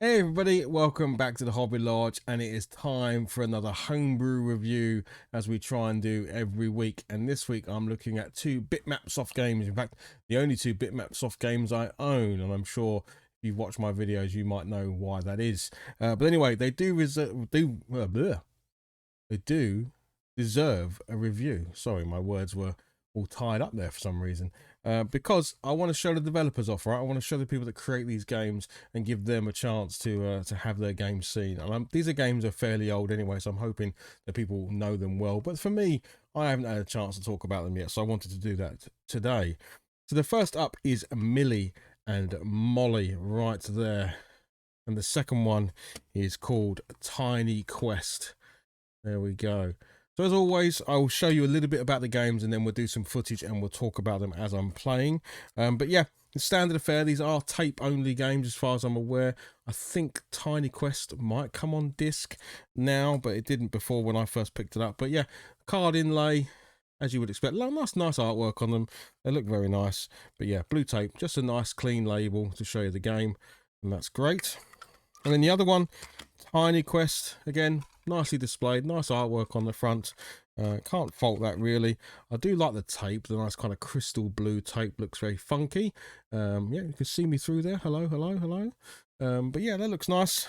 Hey everybody, welcome back to the Hobby Lodge, and it is time for another homebrew review as we try and do every week. And this week I'm looking at two bitmap soft games. In fact, the only two bitmap soft games I own, and I'm sure if you've watched my videos you might know why that is. But anyway, they do deserve a review. Sorry, my words were all tied up there for some reason. Because I want to show the developers off, right? I want to show the people that create these games and give them a chance to have their games seen. And these games are fairly old anyway, so I'm hoping that people know them well. But for me, I haven't had a chance to talk about them yet, so I wanted to do that today. So the first up is Millie and Molly, right there, and the second one is called Tiny Quest. There we go. So as always, I will show you a little bit about the games and then we'll do some footage and we'll talk about them as I'm playing. But yeah, the standard affair, these are tape only games as far as I'm aware. I think Tiny Quest might come on disc now, but it didn't before when I first picked it up. But yeah, card inlay, as you would expect. Nice artwork on them. They look very nice. But yeah, blue tape, just a nice clean label to show you the game. And that's great. And then the other one, Tiny Quest, again, nicely displayed, nice artwork on the front. Can't fault that really. I do like the tape, the nice kind of crystal blue tape, looks very funky. Yeah, you can see me through there. Hello. But yeah, that looks nice.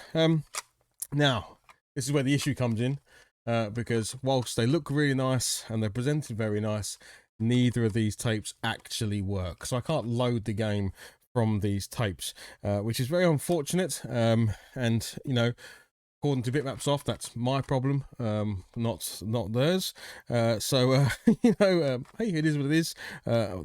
Now, this is where the issue comes in, because whilst they look really nice and they're presented very nice, neither of these tapes actually work. So I can't load the game from these tapes, which is very unfortunate. And you know, according to Bitmapsoft, that's my problem, not theirs. You know, hey, it is what it is.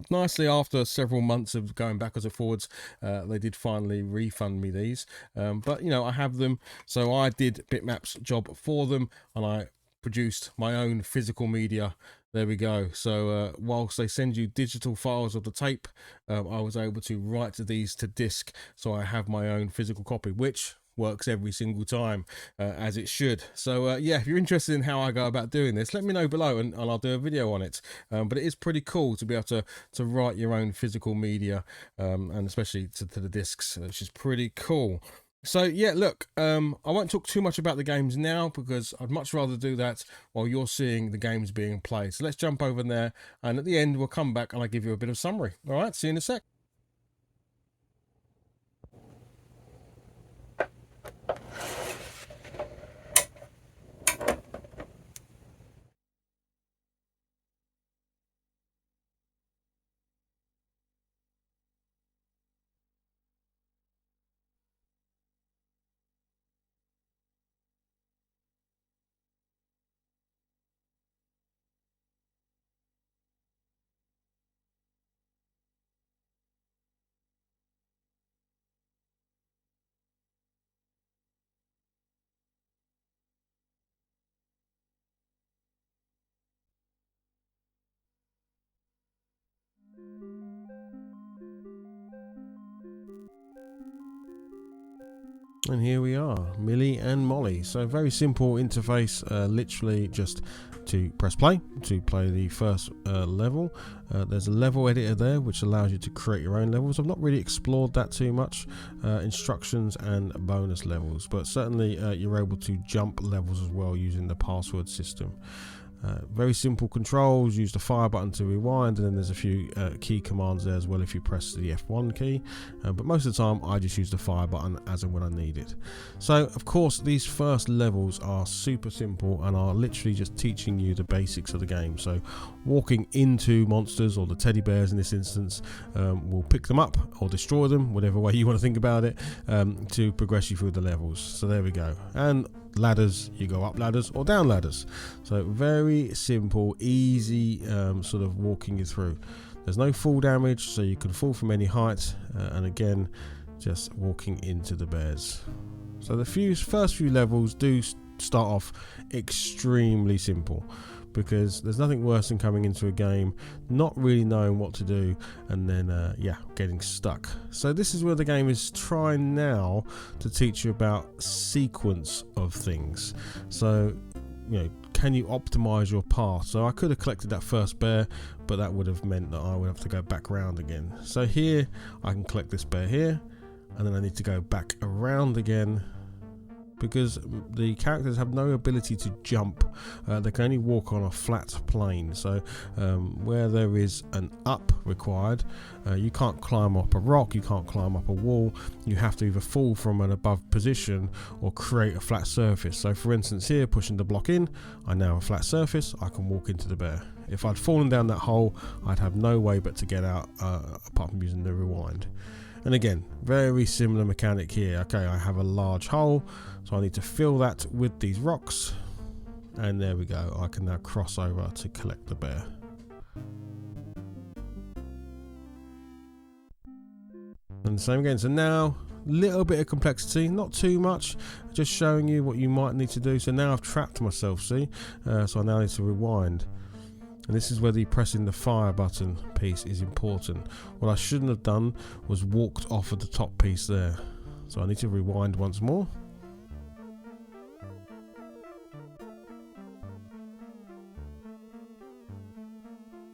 Nicely, after several months of going backwards and forwards, they did finally refund me these. But you know, I have them, so I did Bitmap's job for them, and I produced my own physical media. There we go. So whilst they send you digital files of the tape, I was able to write these to disc, so I have my own physical copy, which works every single time, as it should. So yeah, if you're interested in how I go about doing this, let me know below and I'll do a video on it. But it is pretty cool to be able to write your own physical media, and especially to the discs, which is pretty cool. So yeah, look, I won't talk too much about the games now because I'd much rather do that while you're seeing the games being played. So let's jump over there, and at the end we'll come back and I'll give you a bit of summary. All right, see you in a sec. And here we are, Millie and Molly. So very simple interface, literally just to press play to play the first level. There's a level editor there which allows you to create your own levels. I've not really explored that too much, instructions and bonus levels, but certainly you're able to jump levels as well using the password system. Very simple controls. Use the fire button to rewind, and then there's a few key commands there as well if you press the F1 key, but most of the time I just use the fire button as and when I need it. So of course these first levels are super simple and are literally just teaching you the basics of the game. So walking into monsters, or the teddy bears in this instance, will pick them up or destroy them, whatever way you want to think about it, to progress you through the levels. So there we go. And ladders, you go up ladders or down ladders. So very simple, easy, sort of walking you through. There's no fall damage, so you can fall from any height, and again just walking into the bears. So the first few levels do start off extremely simple, because there's nothing worse than coming into a game not really knowing what to do and then yeah, getting stuck. So this is where the game is trying now to teach you about sequence of things. So you know, can you optimize your path? So I could have collected that first bear, but that would have meant that I would have to go back around again. So here I can collect this bear here, and then I need to go back around again, because the characters have no ability to jump. They can only walk on a flat plane, so where there is an up required, you can't climb up a rock, you can't climb up a wall. You have to either fall from an above position or create a flat surface. So for instance here, pushing the block in, I now have a flat surface, I can walk into the bear. If I'd fallen down that hole, I'd have no way but to get out apart from using the rewind. And again, very similar mechanic here. Okay, I have a large hole, so I need to fill that with these rocks, and there we go. I can now cross over to collect the bear. And the same again. So now, little bit of complexity, not too much, just showing you what you might need to do. So now I've trapped myself, see? So I now need to rewind. And this is where the pressing the fire button piece is important. What I shouldn't have done was walked off of the top piece there. So I need to rewind once more.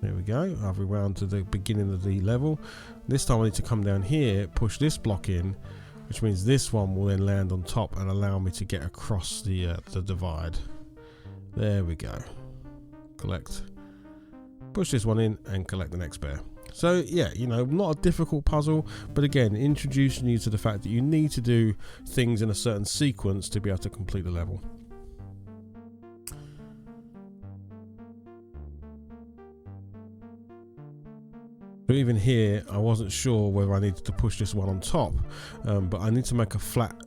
There we go, I've rewound to the beginning of the level. This time I need to come down here, push this block in, which means this one will then land on top and allow me to get across the divide. There we go. Collect. Push this one in and collect the next bear. So yeah, you know, not a difficult puzzle, but again, introducing you to the fact that you need to do things in a certain sequence to be able to complete the level. So even here, I wasn't sure whether I needed to push this one on top, but I need to make a flat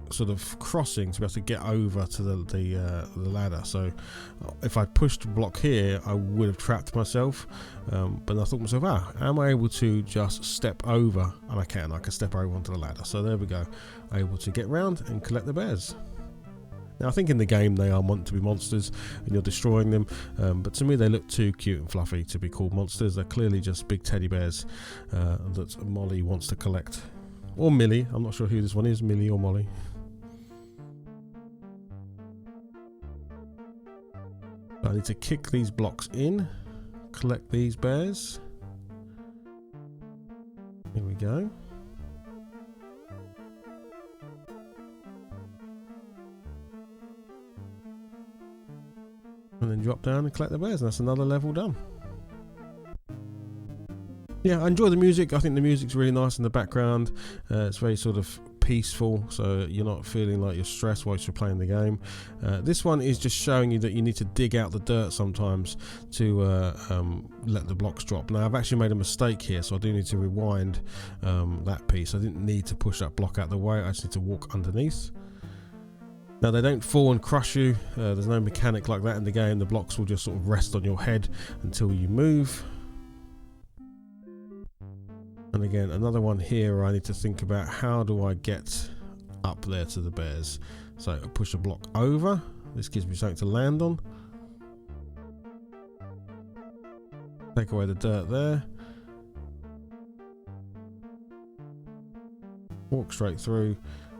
sort of crossing to be able to get over to the ladder. So if I pushed the block here, I would have trapped myself, but I thought to myself, am I able to just step over? And I can step over onto the ladder. So there we go, able to get round and collect the bears. Now I think in the game they are meant to be monsters and you're destroying them, but to me they look too cute and fluffy to be called monsters. They're clearly just big teddy bears that Molly wants to collect, or Millie. I'm not sure who this one is, Millie or Molly. I need to kick these blocks in, collect these bears. Here we go. And then drop down and collect the bears, and that's another level done. Yeah, I enjoy the music. I think the music's really nice in the background. It's very sort of peaceful, so you're not feeling like you're stressed whilst you're playing the game. This one is just showing you that you need to dig out the dirt sometimes to let the blocks drop. Now I've actually made a mistake here, so I do need to rewind that piece. I didn't need to push that block out of the way, I just need to walk underneath. Now they don't fall and crush you, there's no mechanic like that in the game. The blocks will just sort of rest on your head until you move. And again, another one here where I need to think about how do I get up there to the bears. So I push a block over, this gives me something to land on. Take away the dirt there. Walk straight through.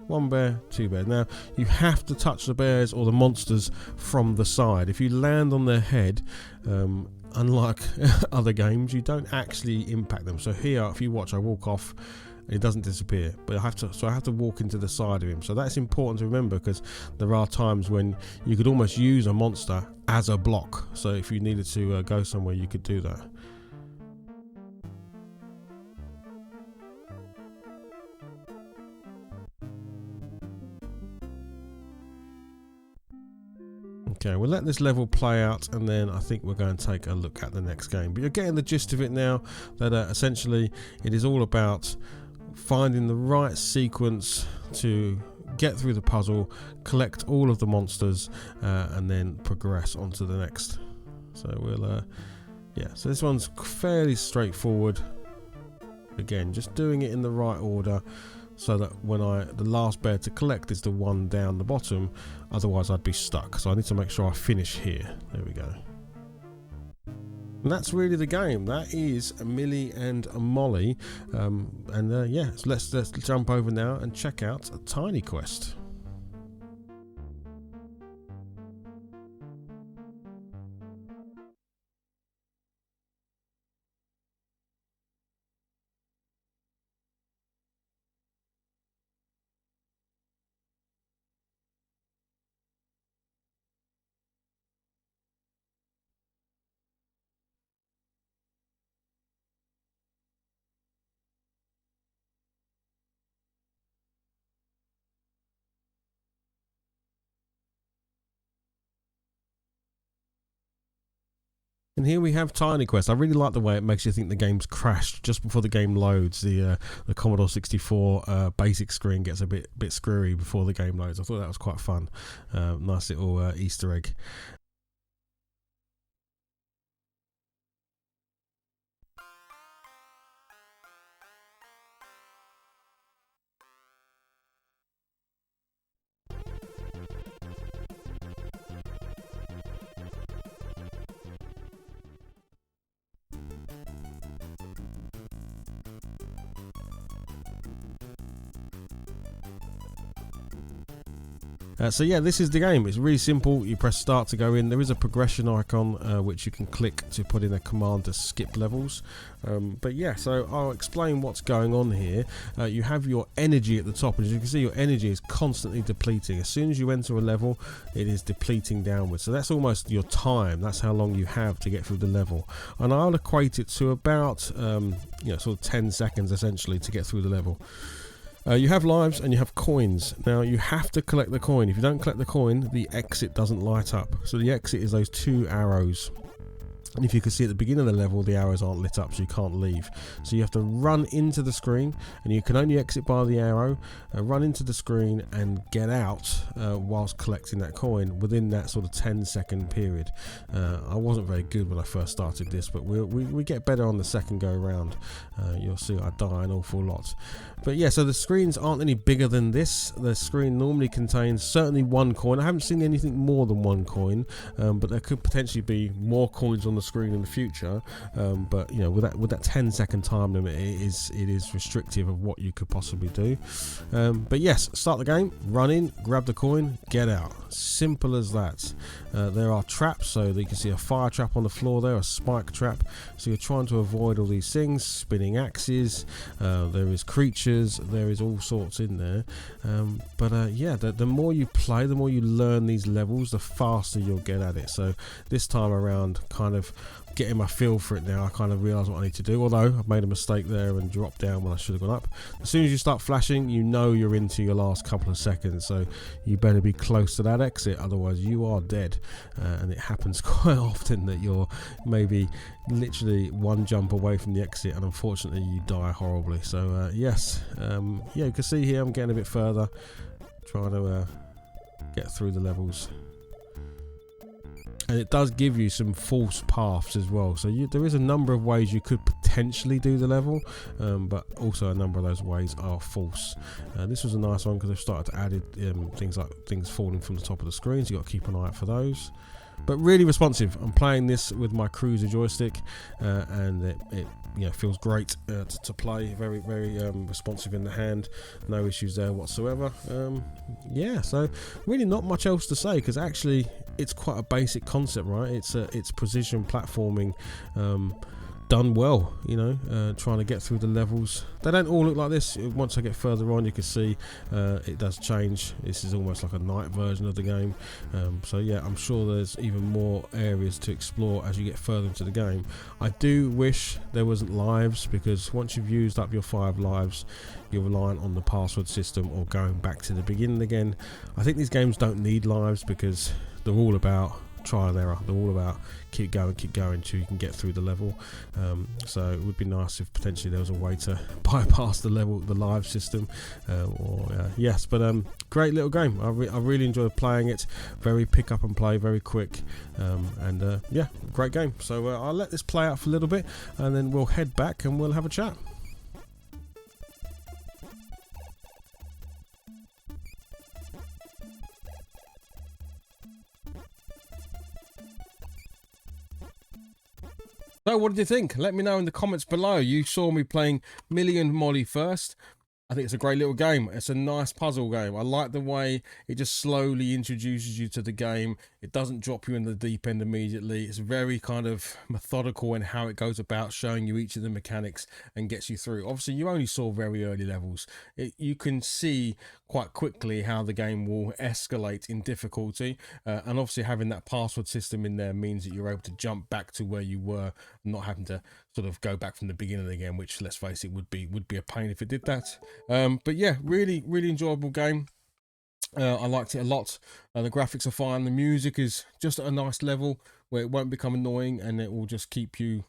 One bear, two bears. Now you have to touch the bears or the monsters from the side. If you land on their head, unlike other games, you don't actually impact them. So here, if you watch, I walk off, it doesn't disappear, but I have to walk into the side of him. So that's important to remember, because there are times when you could almost use a monster as a block. So if you needed to go somewhere, you could do that. Okay, we'll let this level play out, and then I think we're going to take a look at the next game. But you're getting the gist of it now, that essentially it is all about finding the right sequence to get through the puzzle, collect all of the monsters, and then progress on to the next. So we'll, yeah, so this one's fairly straightforward. Again, just doing it in the right order, so that when the last bear to collect is the one down the bottom, otherwise I'd be stuck. So I need to make sure I finish here. There we go. And that's really the game. That is Millie and Molly. Yeah, so let's jump over now and check out a Tiny Quest. And here we have Tiny Quest. I really like the way it makes you think the game's crashed just before the game loads. The Commodore 64 basic screen gets a bit screwy before the game loads. I thought that was quite fun. Nice little Easter egg. So yeah, this is the game. It's really simple. You press start to go in. There is a progression icon which you can click to put in a command to skip levels. But yeah, so I'll explain what's going on here. You have your energy at the top, and as you can see, your energy is constantly depleting. As soon as you enter a level, it is depleting downwards. So that's almost your time. That's how long you have to get through the level. And I'll equate it to about sort of 10 seconds essentially to get through the level. You have lives and you have coins. Now you have to collect the coin. If you don't collect the coin, the exit doesn't light up. So the exit is those 2 arrows. And if you can see at the beginning of the level, the arrows aren't lit up, so you can't leave. So you have to run into the screen, and you can only exit by the arrow, run into the screen and get out whilst collecting that coin within that sort of 10-second period. I wasn't very good when I first started this, but we get better on the second go around. You'll see I die an awful lot. But yeah, so the screens aren't any bigger than this. The screen normally contains certainly 1 coin. I haven't seen anything more than 1 coin, but there could potentially be more coins on the screen in the future. But you know, with that 10-second time limit, it is restrictive of what you could possibly do. But yes, start the game, run in, grab the coin, get out. Simple as that. There are traps, so that you can see a fire trap on the floor there, a spike trap. So you're trying to avoid all these things. Spinning axes. There is creatures. There is all sorts in there. Yeah, the more you play, the more you learn these levels, the faster you'll get at it. So this time around, kind of getting my feel for it now, I kind of realise what I need to do, although I've made a mistake there and dropped down when I should have gone up. As soon as you start flashing, you know you're into your last couple of seconds, so you better be close to that exit, otherwise you are dead. And it happens quite often that you're maybe literally 1 jump away from the exit, and unfortunately you die horribly. So yes, yeah, you can see here I'm getting a bit further, trying to get through the levels. And it does give you some false paths as well, so there is a number of ways you could potentially do the level, but also a number of those ways are false. This was a nice one because they've started to add things like things falling from the top of the screen, so you've got to keep an eye out for those. But really responsive. I'm playing this with my cruiser joystick, and it feels great to play. Very responsive in the hand. No issues there whatsoever. Yeah, so really not much else to say, because actually it's quite a basic concept, right? It's precision platforming done well, trying to get through the levels. They don't all look like this. Once I get further on, you can see it does change. This is almost like a night version of the game. So yeah, I'm sure there's even more areas to explore as you get further into the game. I do wish there wasn't lives, because once you've used up your 5 lives, you're reliant on the password system or going back to the beginning again. I think these games don't need lives, because they're all about trial and error. They're all about keep going till you can get through the level. So it would be nice if potentially there was a way to bypass the live system. Yes, but great little game. I really enjoyed playing it. Very pick up and play, very quick, and yeah, great game. So I'll let this play out for a little bit, and then we'll head back and we'll have a chat. So what did you think? Let me know in the comments below. You saw me playing Mille Molly first. I think it's a great little game. It's a nice puzzle game. I like the way it just slowly introduces you to the game. It doesn't drop you in the deep end immediately. It's very kind of methodical in how it goes about showing you each of the mechanics and gets you through. Obviously, you only saw very early levels. You can see quite quickly how the game will escalate in difficulty. And obviously having that password system in there means that you're able to jump back to where you were, not having to sort of go back from the beginning again, which, let's face it, would be a pain if it did that. But yeah, really enjoyable game. I liked it a lot. The graphics are fine. The music is just at a nice level where it won't become annoying and it will just keep you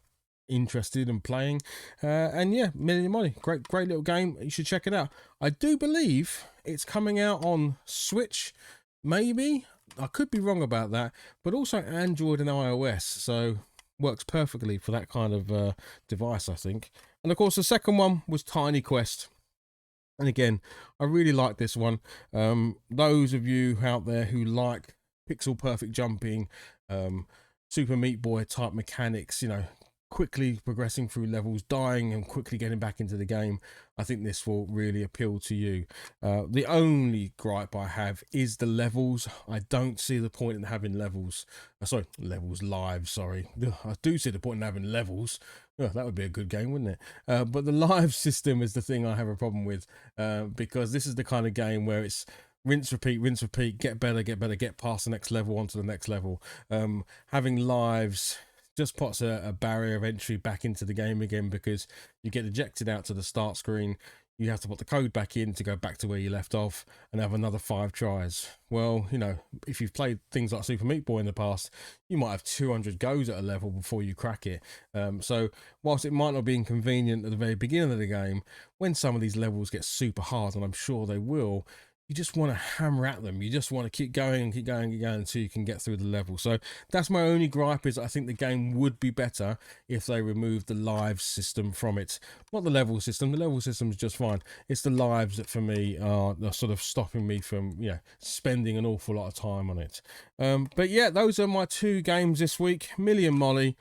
interested and playing. And yeah, Millie Molly, great little game. You should check it out. I do believe it's coming out on Switch, maybe. I could be wrong about that, but also Android and iOS. So works perfectly for that kind of device, I think. And of course, the second one was Tiny Quest. And again, I really like this one. Those of you out there who like pixel perfect jumping, Super Meat Boy type mechanics, you know, quickly progressing through levels, dying and quickly getting back into the game, I think this will really appeal to you. The only gripe I have is the levels. I don't see the point in having lives, sorry. I do see the point in having levels. Oh, that would be a good game, wouldn't it? But the live system is the thing I have a problem with, because this is the kind of game where it's rinse, repeat, get better, get past the next level, onto the next level. Having lives just puts a barrier of entry back into the game again, because you get ejected out to the start screen. You have to put the code back in to go back to where you left off and have another 5 tries. Well, you know, if you've played things like Super Meat Boy in the past, you might have 200 goes at a level before you crack it. So whilst it might not be inconvenient at the very beginning of the game, when some of these levels get super hard, and I'm sure they will, you just want to hammer at them. You just want to keep going until you can get through the level. So that's my only gripe, is I think the game would be better if they removed the live system from it. Not the level system. The level system is just fine. It's the lives that for me are sort of stopping me from, you know, spending an awful lot of time on it. But yeah, those are my 2 games this week. Millie and Molly,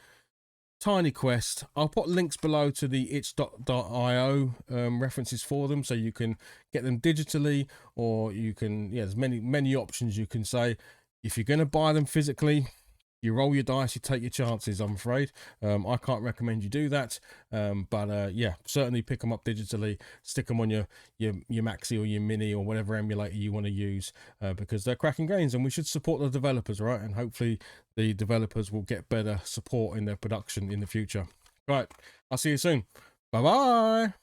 Tiny Quest. I'll put links below to the itch.io references for them, so you can get them digitally, or you can, yeah, there's many options you can say. If you're going to buy them physically, you roll your dice, you take your chances, I'm afraid. I can't recommend you do that, but yeah, certainly pick them up digitally, stick them on your Maxi or your Mini or whatever emulator you want to use, because they're cracking games, and we should support the developers, right? And hopefully the developers will get better support in their production in the future. Right, I'll see you soon. Bye bye.